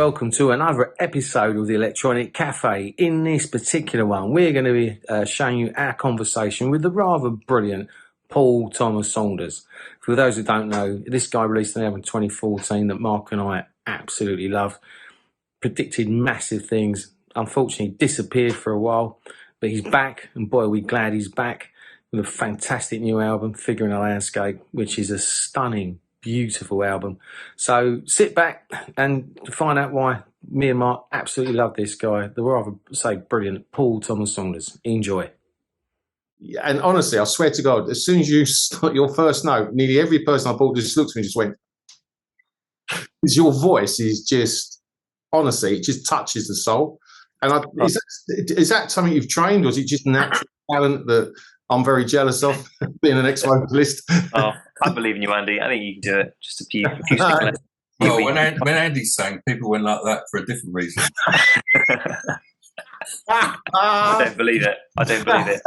welcome to another episode of the Electronic Cafe. In this particular one, we're going to be showing you our conversation with the rather brilliant Paul Thomas Saunders. For those who don't know, this guy released an album in 2014 that Mark and I absolutely love. Predicted massive things, unfortunately disappeared for a while, but he's back, and boy, are we glad he's back with a fantastic new album, Figuring a Landscape, which is a stunning, beautiful album. So sit back and find out why me and Mark absolutely love this guy, the rather say brilliant Paul Thomas Saunders. Enjoy. Yeah, and honestly, I swear to God, as soon as you start your first note, nearly every person I bought just looked at me and just went, because your voice is just, honestly, it just touches the soul. And is that something you've trained, or is it just natural talent that I'm very jealous of, being an ex-vocalist? Oh, I believe in you, Andy. I think you can do it. Just a few seconds. Well, when Andy sang, people went like that for a different reason. I don't believe it. I don't believe it.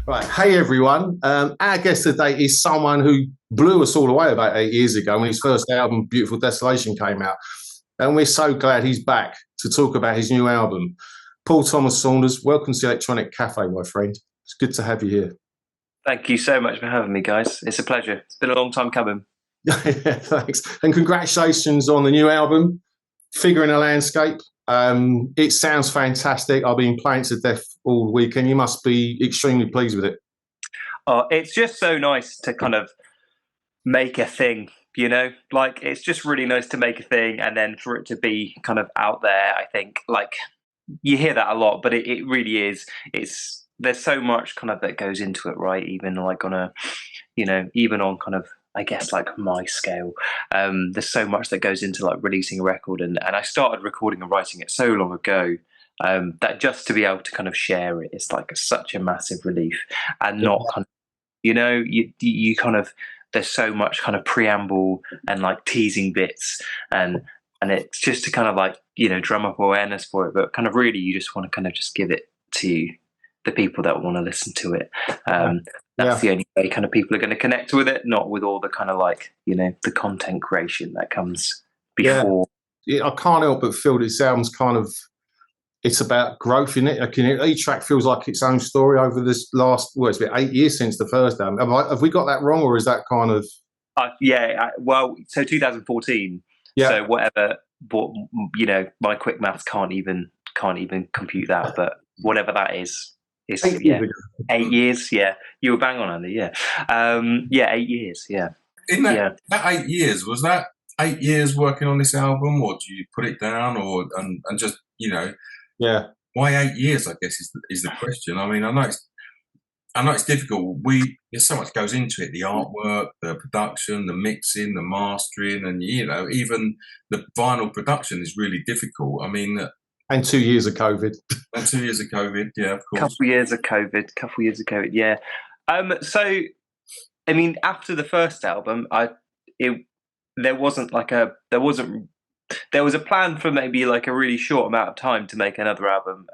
Right, hey everyone. Our guest today is someone who blew us all away about 8 years ago when his first album, Beautiful Desolation, came out. And we're so glad he's back to talk about his new album. Paul Thomas Saunders, welcome to the Electronic Cafe, my friend. It's good to have you here. Thank you so much for having me, guys. It's a pleasure. It's been a long time coming. Yeah, thanks. And congratulations on the new album, Figuring a Landscape. It sounds fantastic. I've been playing to death all weekend. You must be extremely pleased with it. It's just so nice to kind of make a thing, you know? Like, it's just really nice to make a thing and then for it to be kind of out there, I think. Like, you hear that a lot, but it really is. There's so much kind of that goes into it, right? Even like on a, you know, even on kind of, I guess, like my scale, there's so much that goes into like releasing a record, and I started recording and writing it so long ago that just to be able to kind of share it is like such a massive relief, and not kind of, you know, you kind of, there's so much kind of preamble and like teasing bits, and it's just to kind of like, you know, drum up awareness for it, but kind of really you just want to kind of just give it to the people that want to listen to it. That's the only way kind of people are going to connect with it, not with all the kind of like, you know, the content creation that comes before. Yeah, I can't help but feel this album's kind of, it's about growth in it. Like, each track feels like its own story over this last, well, it's been 8 years since the first album. Have we got that wrong, or is that kind of? Well, so 2014. Yeah. So whatever, but you know, my quick maths can't even compute that. But whatever that is. It's 8 years. Yeah, you were bang on, Andy. Yeah, 8 years. Yeah. In that 8 years, was that 8 years working on this album, or do you put it down, or and just, you know? Yeah. Why 8 years? I guess is the question. I mean, I know it's difficult. There's so much goes into it: the artwork, the production, the mixing, the mastering, and you know, even the vinyl production is really difficult. I mean. And 2 years of COVID. And 2 years of COVID, yeah, of course. Couple years of COVID, yeah. So, I mean, after the first album, there was a plan for maybe like a really short amount of time to make another album.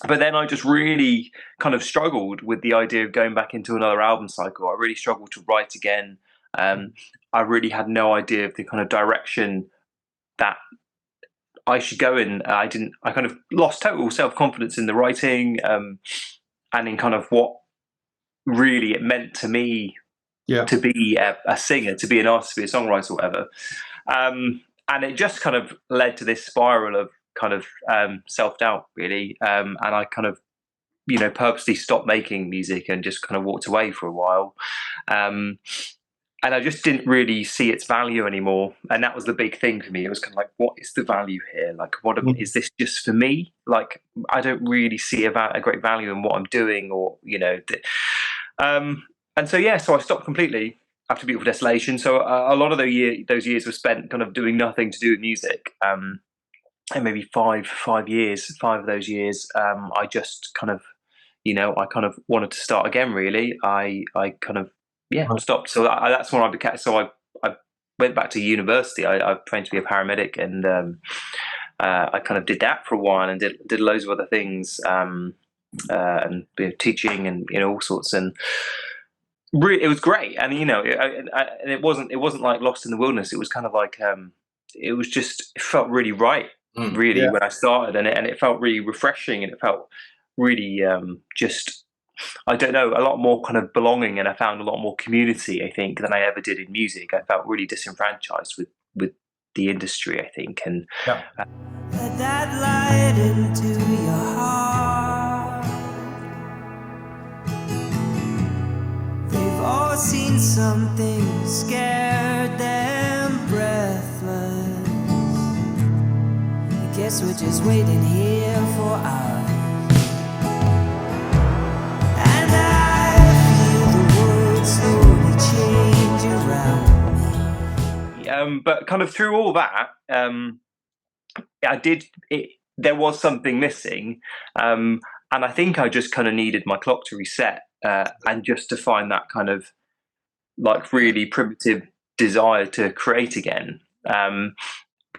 But then I just really kind of struggled with the idea of going back into another album cycle. I really struggled to write again. I really had no idea of the kind of direction that I should go in. I kind of lost total self-confidence in the writing, and in kind of what really it meant to me to be a singer, to be an artist, to be a songwriter, or whatever. And it just kind of led to this spiral of kind of self-doubt, really. And I kind of, you know, purposely stopped making music and just kind of walked away for a while. I just didn't really see its value anymore. And that was the big thing for me. It was kind of like, what is the value here? Like, is this just for me? Like, I don't really see a great value in what I'm doing, or, you know. And so, yeah, so I stopped completely after Beautiful Desolation. So a lot of those years were spent kind of doing nothing to do with music. And maybe 5 of those years, I just kind of, you know, I kind of wanted to start again, really. I kind of, stopped. So that's when I became, so I went back to university. I trained to be a paramedic, and I kind of did that for a while, and did loads of other things, and teaching, and, you know, all sorts. And really, it was great. And, you know, and it wasn't like Lost in the Wilderness. It was kind of like, it felt really right, really, when I started, and it felt really refreshing, and it felt really just, I don't know, a lot more kind of belonging, and I found a lot more community, I think, than I ever did in music. I felt really disenfranchised with the industry, I think. And let that light into your heart. They've all seen something scared them breathless. I guess we're just waiting here for ours. But kind of through all that, there was something missing, and I think I just kind of needed my clock to reset, and just to find that kind of like really primitive desire to create again. And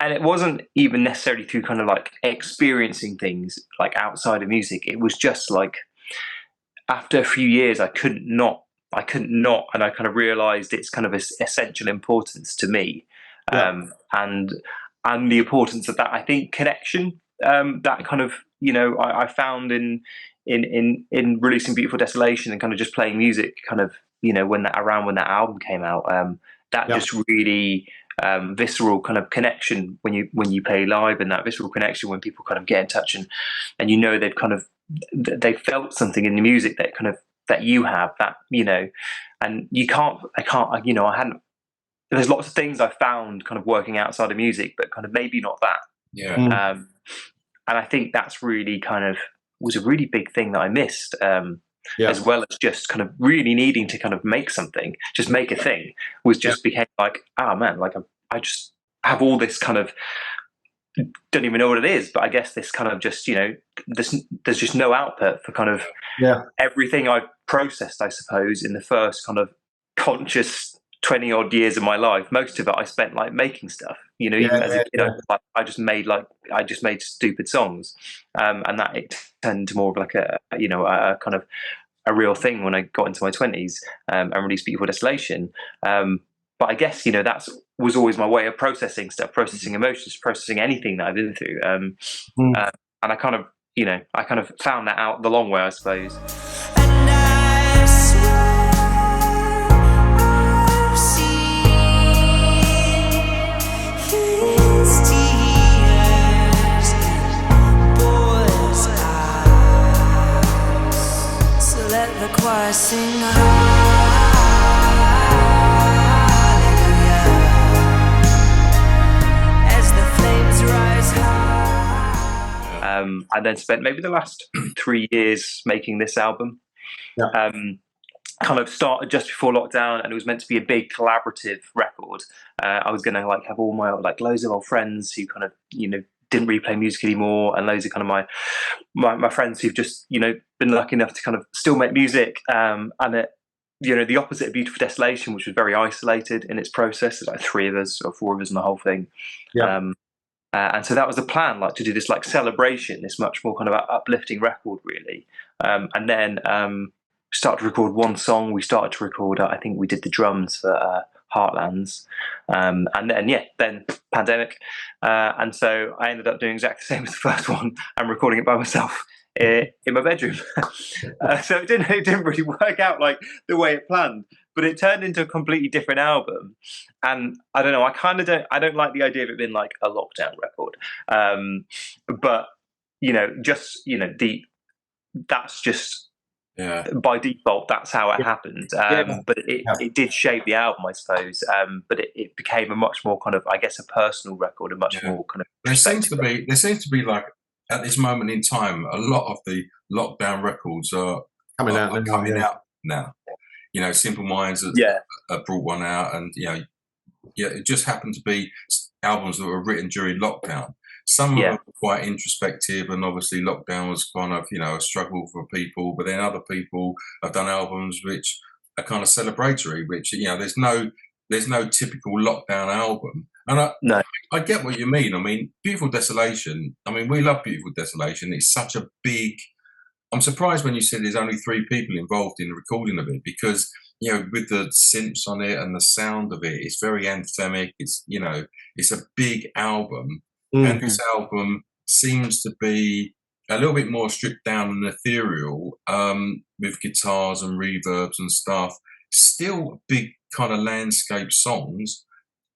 it wasn't even necessarily through kind of like experiencing things like outside of music. It was just like, after a few years, I couldn't not, and I kind of realised its kind of essential importance to me, and the importance of that, I think, connection, that kind of, you know, I found in releasing Beautiful Desolation, and kind of just playing music, kind of, you know, when that album came out, just really visceral kind of connection when you play live, and that visceral connection when people kind of get in touch, and you know, they felt something in the music that kind of, that you have, that, you know, and I can't, you know, there's lots of things I found kind of working outside of music, but kind of maybe not that. Yeah. And I think that's really kind of was a really big thing that I missed, as well as just kind of really needing to kind of make something, just make a thing, became like, oh man, like I just have all this kind of, don't even know what it is, but I guess this kind of just, you know, there's just no output for kind of everything I've processed, I suppose, in the first kind of conscious 20 odd years of my life. Most of it I spent like making stuff, you know, even as a kid, I just made stupid songs, and that it turned into more of like a kind of a real thing when I got into my 20s, and released Beautiful Desolation. But I guess, you know, that was always my way of processing stuff, processing emotions, processing anything that I've been through. And I kind of, you know, found that out the long way, I suppose. And I swear I've seen his tears in boys' eyes. So let the choir sing hallelujah as the flames rise high. I then spent maybe the last 3 years making this album. Kind of started just before lockdown, and it was meant to be a big collaborative record. I was going to like have all my like loads of old friends who kind of, you know, didn't really play music anymore, and loads of kind of my friends who've just, you know, been lucky enough to kind of still make music. And it, you know, the opposite of Beautiful Desolation, which was very isolated in its process. There's like 3 of us or 4 of us in the whole thing. And so that was the plan, like to do this like celebration, this much more kind of uplifting record, really. And then started to record one song. We started to record, I think we did the drums for Heartlands. And then pandemic. And so I ended up doing exactly the same as the first one and recording it by myself in my bedroom. So it didn't really work out like the way it planned. But it turned into a completely different album, and I don't know. I don't like the idea of it being like a lockdown record, but you know, just, you know, that's just Yeah. by default, that's how it happened. But it did shape the album, I suppose. But it became a much more kind of, I guess, a personal record, a much more kind of. There seems to be like at this moment in time, a lot of the lockdown records are coming out now. You know, Simple Minds have brought one out, and it just happened to be albums that were written during lockdown. Some of them were quite introspective, and obviously lockdown was kind of, a struggle for people. But then other people have done albums which are kind of celebratory, which, there's no typical lockdown album. And I get what you mean. I mean, Beautiful Desolation, we love Beautiful Desolation. It's such a big... I'm surprised when you said there's only 3 people involved in the recording of it, because, with the synths on it and the sound of it, it's very anthemic. It's, it's a big album. Mm-hmm. And this album seems to be a little bit more stripped down and ethereal, with guitars and reverbs and stuff. Still big kind of landscape songs.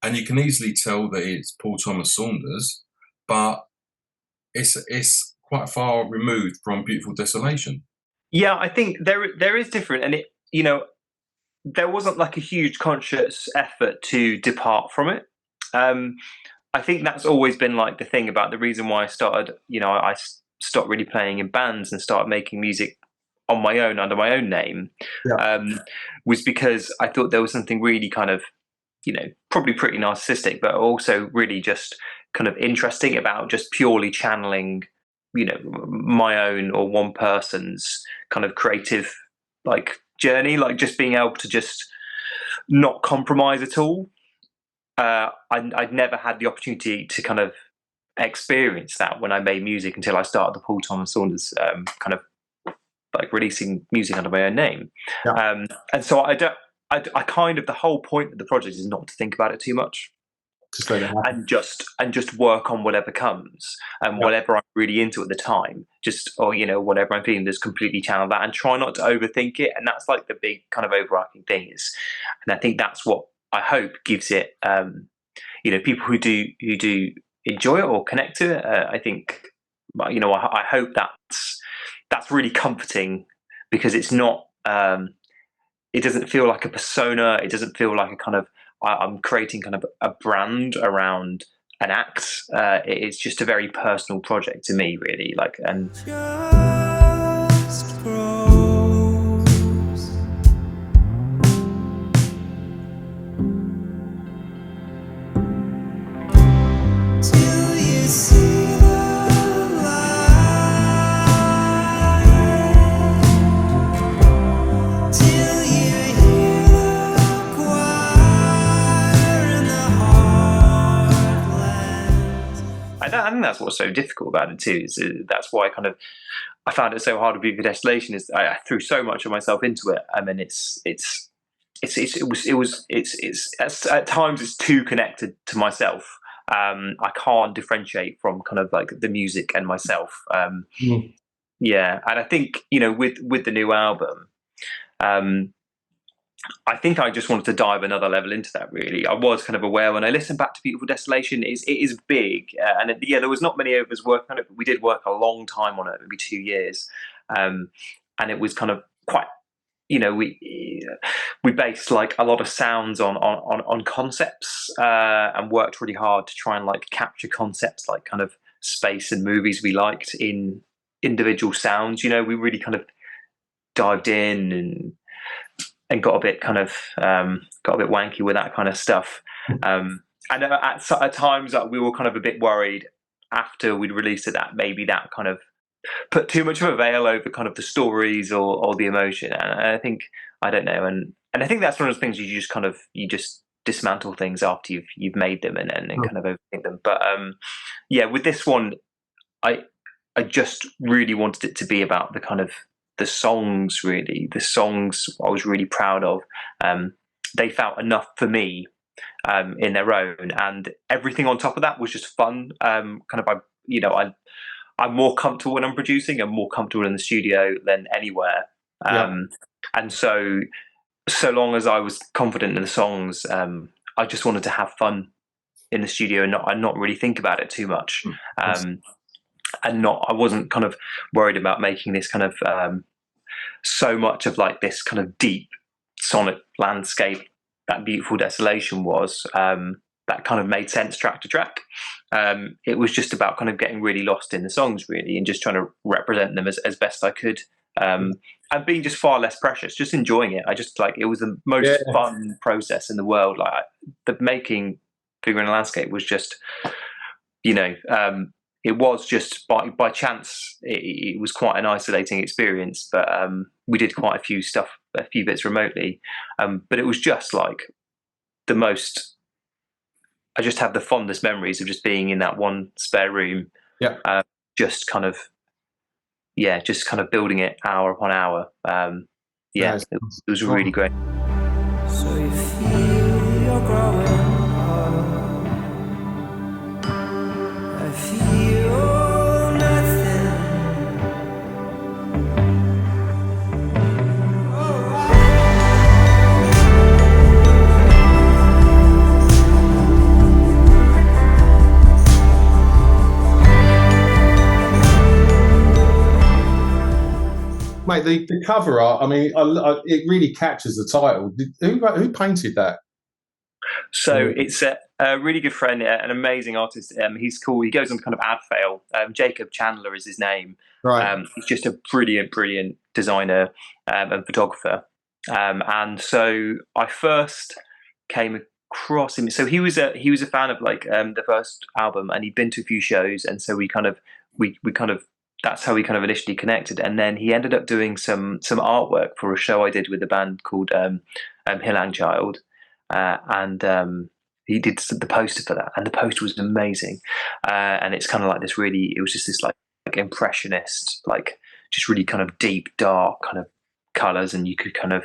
And you can easily tell that it's Paul Thomas Saunders, but it's quite far removed from Beautiful Desolation. Yeah, I think there is different, and there wasn't like a huge conscious effort to depart from it. I think that's always been like the thing about the reason why I started. I stopped really playing in bands and started making music on my own under my own name, was because I thought there was something really kind of, probably pretty narcissistic, but also really just kind of interesting about just purely channeling, my own or one person's kind of creative like journey, like just being able to just not compromise at all. I'd never had the opportunity to kind of experience that when I made music until I started the Paul Thomas Saunders kind of like releasing music under my own name. And so I kind of, the whole point of the project is not to think about it too much. And just work on whatever comes and whatever I'm really into at the time, whatever I'm feeling, just completely channel that and try not to overthink it. And that's like the big kind of overarching thing is, and I think that's what I hope gives it, people who do enjoy it or connect to it. I think, I hope that's really comforting, because it's not, it doesn't feel like a persona. It doesn't feel like a kind of, I'm creating kind of a brand around an act. It's just a very personal project to me, really. Just grows. Till you see the light. Till you hear the choir in the heartland. I think that's what's so difficult about it too. That's why I found it so hard to be for Desolation. Is I threw so much of myself into it. I mean, it's at times it's too connected to myself. I can't differentiate from kind of like the music and myself. Yeah, and I think with the new album, I think I just wanted to dive another level into that. Really, I was kind of aware when I listened back to Beautiful Desolation, it is big, and there was not many of us working on it, but we did work a long time on it, maybe 2 years, and it was kind of quite. We based like a lot of sounds on concepts, and worked really hard to try and like capture concepts like kind of space and movies we liked in individual sounds. We really kind of dived in and got a bit kind of got a bit wanky with that kind of stuff. And at times we were kind of a bit worried after we'd released it that maybe that kind of put too much of a veil over kind of the stories or the emotion. And I think, I don't know, and I think that's one of the things you just dismantle things after you've made them and kind of overthink them. But with this one, I just really wanted it to be about the kind of the songs, really. The songs I was really proud of. They felt enough for me in their own, and everything on top of that was just fun. I'm more comfortable when I'm producing. I'm more comfortable in the studio than anywhere. And so long as I was confident in the songs, I just wanted to have fun in the studio and not really think about it too much. I wasn't kind of worried about making this kind of so much of like this kind of deep sonic landscape that beautiful Desolation was, that kind of made sense track to track. It was just about kind of getting really lost in the songs really and just trying to represent them as best I could, and being just far less precious, just enjoying it. I just like, it was the most fun process in the world. Like the making Figure in a Landscape was just, you know, it was just by chance. It was quite an isolating experience, but we did quite a few bits remotely. But it was just like the most. I just have the fondest memories of just being in that one spare room. Yeah. Just kind of building it hour upon hour. Nice. It was really great. So you feel you're growing up. I feel nothing. Mate, the cover art, I mean, it really captures the title. Who painted that? So it's a really good friend, an amazing artist. He's cool. He goes on kind of ad fail. Jacob Chandler is his name. Right. He's just a brilliant designer and photographer. And so I first came across him. So he was a fan of like the first album, and he'd been to a few shows, and so we kind of that's how we kind of initially connected. And then he ended up doing some artwork for a show I did with a band called Hillang Child. And he did the poster for that, and the poster was amazing. And it's kind of like this really, it was just this like impressionist, like just really kind of deep, dark kind of colors. And you could kind of,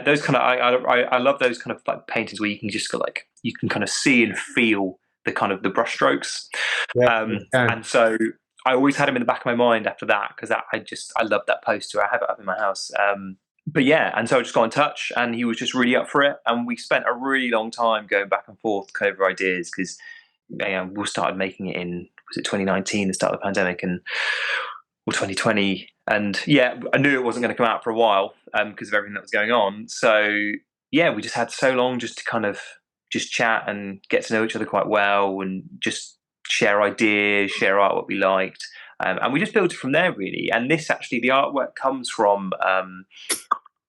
those kind of, I love those kind of like paintings where you can just go like, you can kind of see and feel the kind of the brush strokes. And so I always had him in the back of my mind after that, because I love that poster. I have it up in my house. But yeah, and so I just got in touch, and he was just really up for it, and we spent a really long time going back and forth over ideas, because we started making it in, was it 2019, the start of the pandemic, or 2020, and yeah, I knew it wasn't going to come out for a while because of everything that was going on. So yeah, we just had so long just to kind of just chat and get to know each other quite well, and just share ideas, share art, what we liked. And we just built it from there, really. And this actually, the artwork comes from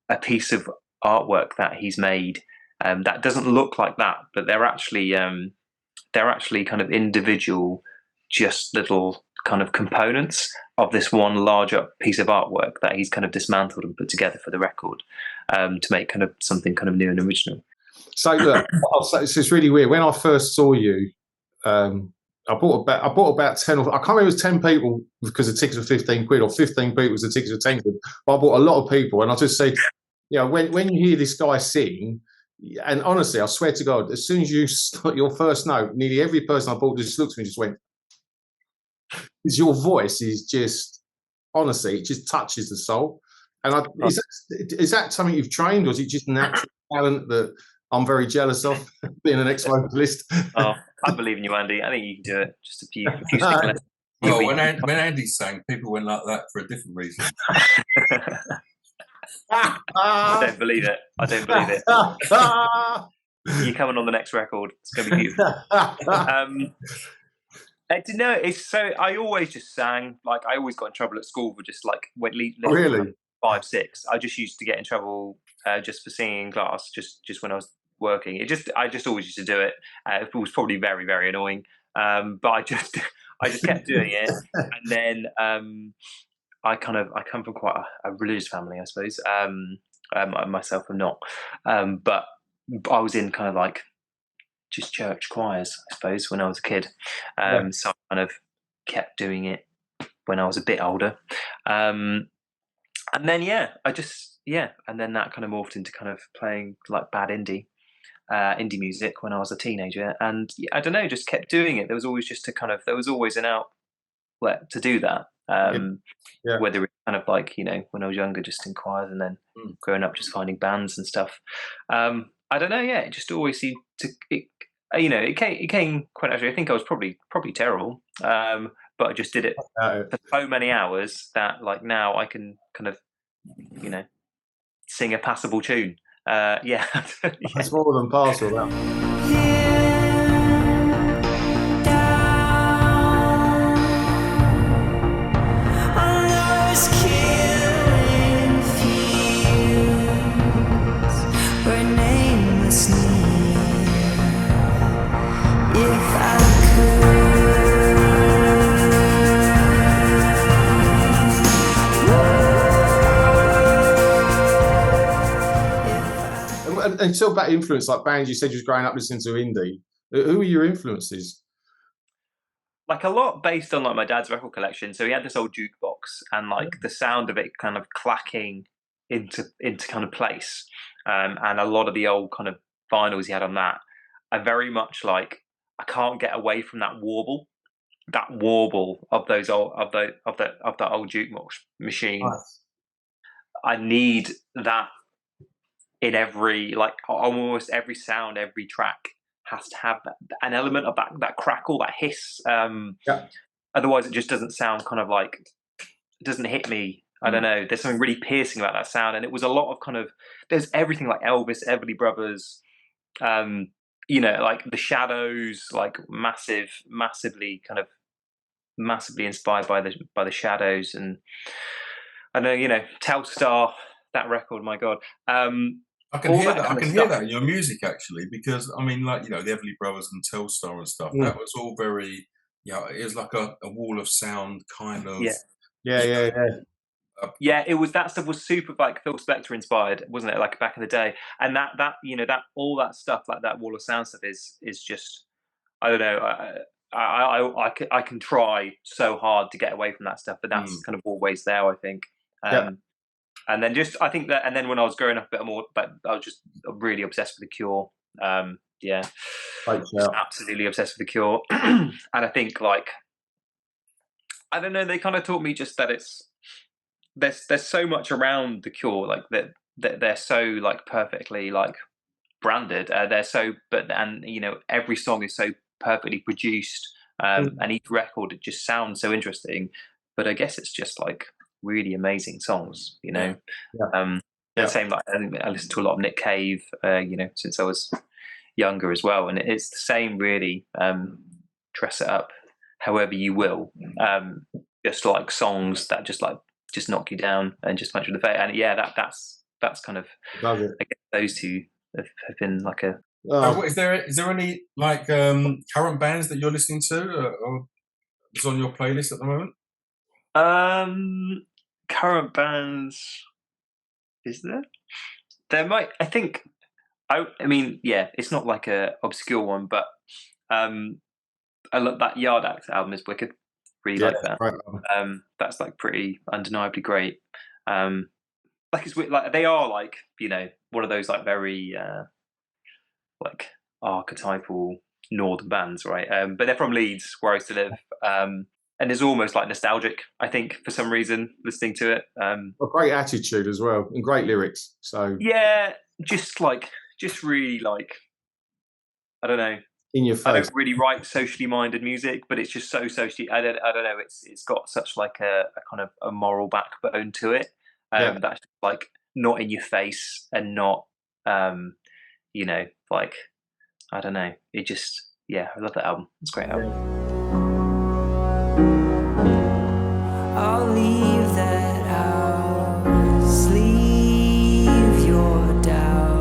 a piece of artwork that he's made that doesn't look like that, but they're actually kind of individual, just little kind of components of this one larger piece of artwork that he's kind of dismantled and put together for the record to make kind of something kind of new and original. So look, it's really weird. When I first saw you, I bought about 10, or I can't remember, it was 10 people because the tickets were 15 quid, or 15 people because the tickets were 10 quid. But I bought a lot of people, and I just said, you know, when you hear this guy sing, and honestly, I swear to God, as soon as you start your first note, nearly every person I bought just looked at me and just went, because your voice is just, honestly, it just touches the soul. And is that something you've trained, or is it just natural talent that I'm very jealous of, being an ex-vocalist? Oh, I believe in you, Andy. I think you can do it. Just a few sticking lessons. Well, when Andy sang, people went like that for a different reason. I don't believe it. You're coming on the next record. It's going to be beautiful. I don't know. It's so. I always just sang. Like I always got in trouble at school for just like really 5, 6. I just used to get in trouble just for singing in class. Just when I was working. I just always used to do it. It was probably very, very annoying. But I just kept doing it. And then I come from quite a religious family, I suppose. Myself, I'm not. But I was in kind of like just church choirs, I suppose, when I was a kid. So I kind of kept doing it when I was a bit older. And then, and then that kind of morphed into kind of playing like bad indie music when I was a teenager. And I don't know, just kept doing it. There was always an outlet to do that. Whether it's kind of like, you know, when I was younger, just in choirs, and then growing up, just finding bands and stuff. I don't know. Yeah, it just always seemed to, it came quite naturally. I think I was probably terrible, but I just did it for so many hours that like now I can kind of you know, sing a passable tune. Yeah. That's more than passable. That. And talk about influence, like bands. You said you was growing up listening to indie. Who were your influences? Like a lot based on like my dad's record collection. So he had this old jukebox, and like the sound of it kind of clacking into kind of place, and a lot of the old kind of vinyls he had on that. I very much like. I can't get away from that warble of those old of that old jukebox machine. Nice. I need that in every, like almost every sound, every track has to have an element of that crackle, that hiss. Otherwise, it just doesn't sound kind of like, it doesn't hit me. I don't know. There's something really piercing about that sound, and it was a lot of kind of. There's everything like Elvis, Everly Brothers, like the Shadows, like massively inspired by the Shadows, and I know Telstar, that record. My God. I can hear that. I can hear that in your music, actually, because I mean, like the Everly Brothers and Telstar and stuff. That was all very, it was like a wall of sound kind of. Yeah. It was, that stuff was super like Phil Spector inspired, wasn't it? Like back in the day, and that all that stuff, like that wall of sound stuff, is just, I don't know. I can try so hard to get away from that stuff, but that's kind of always there, I think. And then I think that, and then when I was growing up a bit more, but I was just really obsessed with The Cure. Absolutely obsessed with The Cure. And I think, like, I don't know, they kind of taught me just that there's so much around The Cure, like that they're so like perfectly like branded. Every song is so perfectly produced, and each record, it just sounds so interesting. But I guess it's just like really amazing songs, The same, like I listen to a lot of Nick Cave, since I was younger as well, and it's the same really. Dress it up however you will, just like songs that just knock you down and just punch you in the face. And that's kind of, I guess those two have been like a. Is there any like current bands that you're listening to or is on your playlist at the moment? Current bands, is there? There might. I think. I mean, it's not like a obscure one, but I love that Yard Act album is wicked. Really like that. Right. That's like pretty undeniably great. Like it's like they are like one of those like very like archetypal northern bands, right? But they're from Leeds, where I used to live. And it's almost like nostalgic, I think, for some reason, listening to it. A great attitude as well, and great lyrics. So just really like, I don't know. In your face. I don't really write socially minded music, but it's just so socially. I don't know. It's got such like a kind of a moral backbone to it. That's like not in your face and not, like, I don't know. It just, I love that album. It's a great album. I'll leave that house, leave your doubt,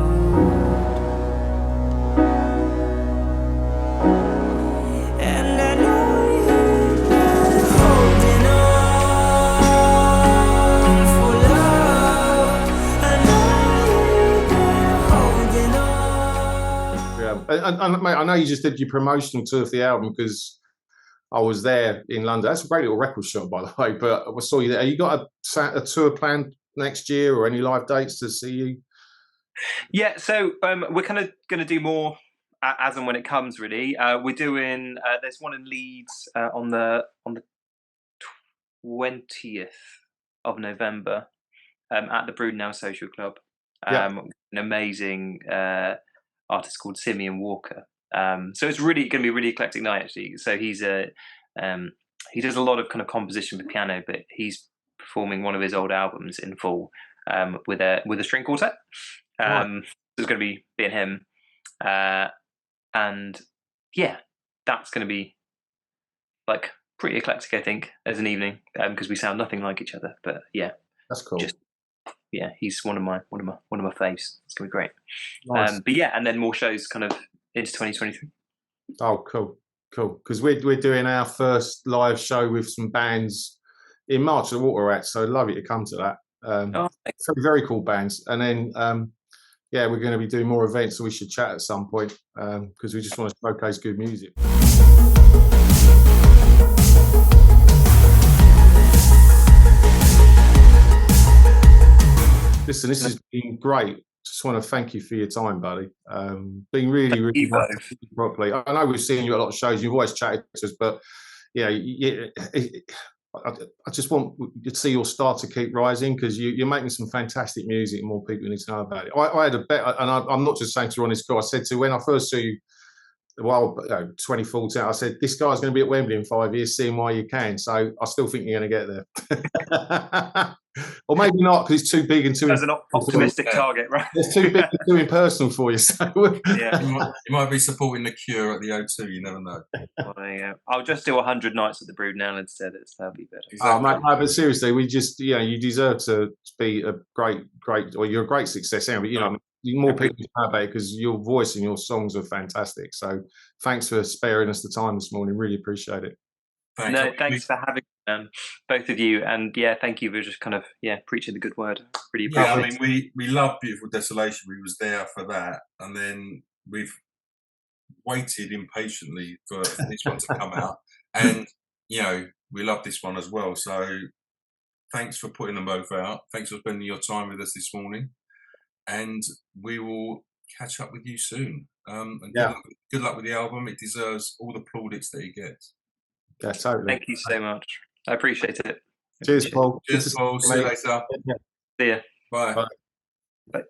and I know you've been holding on for love, I know you've been holding on. And mate, I know you just did your promotional tour of the album because I was there in London. That's a great little record shop, by the way. But I saw you there. Have you got a tour planned next year or any live dates to see you? Yeah, so we're kind of going to do more as and when it comes, really. We're doing, there's one in Leeds on the 20th of November at the Broodnow Social Club. An amazing artist called Simeon Walker. So it's really going to be a really eclectic night, actually. So he does a lot of kind of composition for piano, but he's performing one of his old albums in full. with a string quartet. There's going to be and him, and yeah, that's going to be like pretty eclectic, I think, as an evening, because we sound nothing like each other. But yeah, that's cool. He's one of my faves. It's going to be great. Nice. But yeah, and then more shows kind of into 2023. Oh, cool. Because we're doing our first live show with some bands in March at the Water Rats, so I'd love you to come to that. Very, very cool bands. And then, we're going to be doing more events, so we should chat at some point because we just want to showcase good music. Listen, this has been great. Just want to thank you for your time, buddy. Been really nice to see you properly. I know we've seen you at a lot of shows. You've always chatted to us, but I just want to see your start to keep rising because you're making some fantastic music and more people need to know about it. I had a bet, and I'm not just saying to you on this call. I said to you when I first saw you, 2014, I said, this guy's going to be at Wembley in 5 years, see him while you can. So I still think you're going to get there. Or maybe not, because it's too big and too... That's an optimistic target, right? It's too big and too impersonal for you. So you might be supporting the Cure at the O2, you never know. I'll just do 100 nights at the Brood now instead. That'll be better. Exactly. Oh, mate, but seriously, we just, you deserve to be a great, or you're a great success anyway, but, more people know about it because your voice and your songs are fantastic. So thanks for sparing us the time this morning. Really appreciate it. Thanks for having both of you, and thank you for just kind of preaching the good word. Really appreciate it. We love Beautiful Desolation. We was there for that, and then we've waited impatiently for this one to come out, and we love this one as well. So thanks for putting them both out. Thanks for spending your time with us this morning. And we will catch up with you soon. And good luck with the album. It deserves all the plaudits that it gets. Yeah, totally. Thank you so much. I appreciate it. Cheers, Paul. Cheers, Paul. See you later. See ya. Bye. Bye. Bye.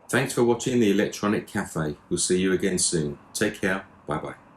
Thanks for watching the Electronic Cafe. We'll see you again soon. Take care. Bye bye.